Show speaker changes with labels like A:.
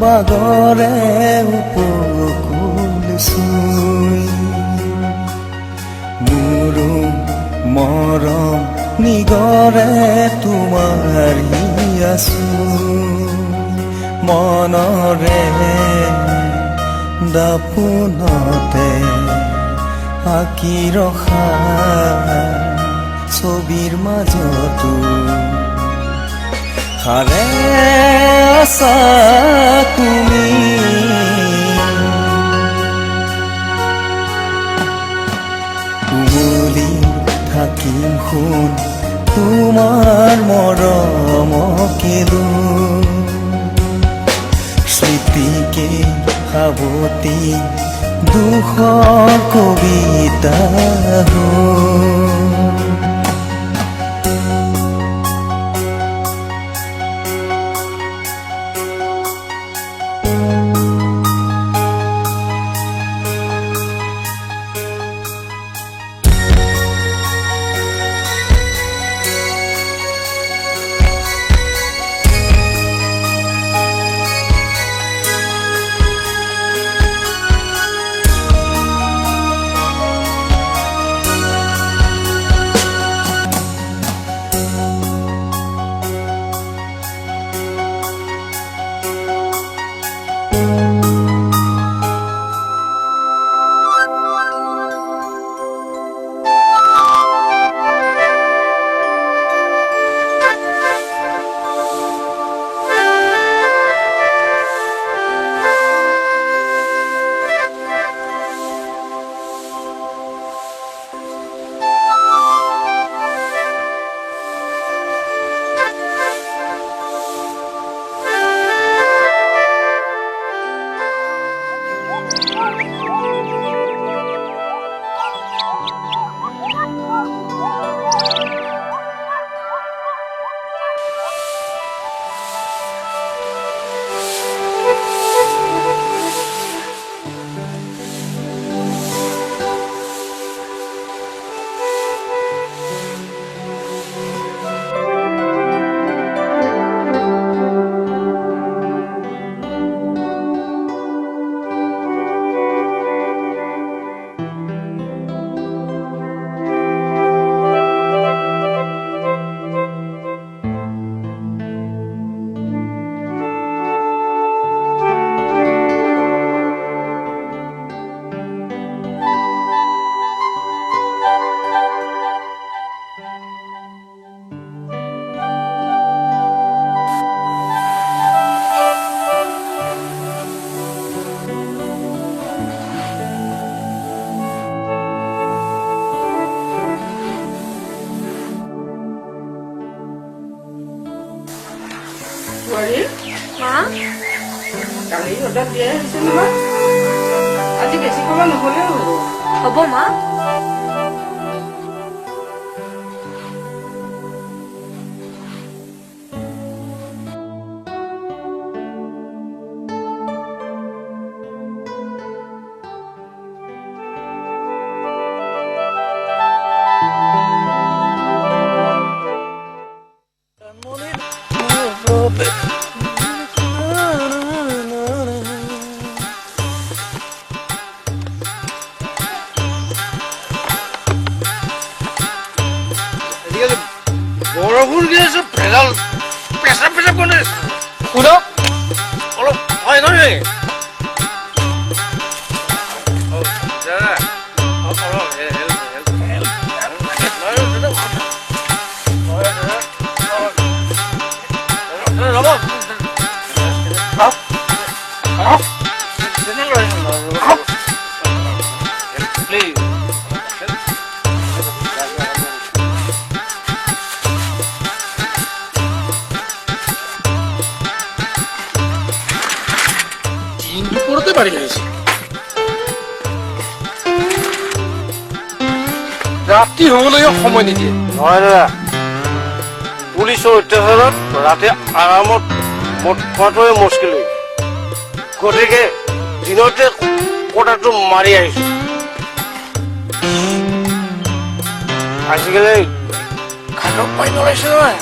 A: বাগৰে উপকূল চুই মোৰো মৰম নিগৰে তোমাৰ আছো মনৰে দাপোনতে আঁকি ৰখা ছবিৰ মাজতো হাৰে আছা তুমি উমলি থাকিম শুন তোমাৰ মৰমকেলো স্মৃতিকে সাৱটি দুখৰ কবিতা
B: কালি অৰ্ডাৰ দিয়া হৈছে নহয় আজি বেছি খাব নহ'লে হ'ব মা
C: বৰষুণ দি আছে ভেজাল পেচাব পেচাব কোনে শুনক অলপ হয় নহয় ৰাতি হ'বলৈ সময় নিদিয়ে নহয় দাদা পুলিচৰ অত্যাচাৰত ৰাতি আৰামত মদ খোৱাটোৱে মুস্কিল গতিকে দিনতে কটাটো মাৰি আহিছো আজিকালি ঘাটক পাই নলাইছে নহয়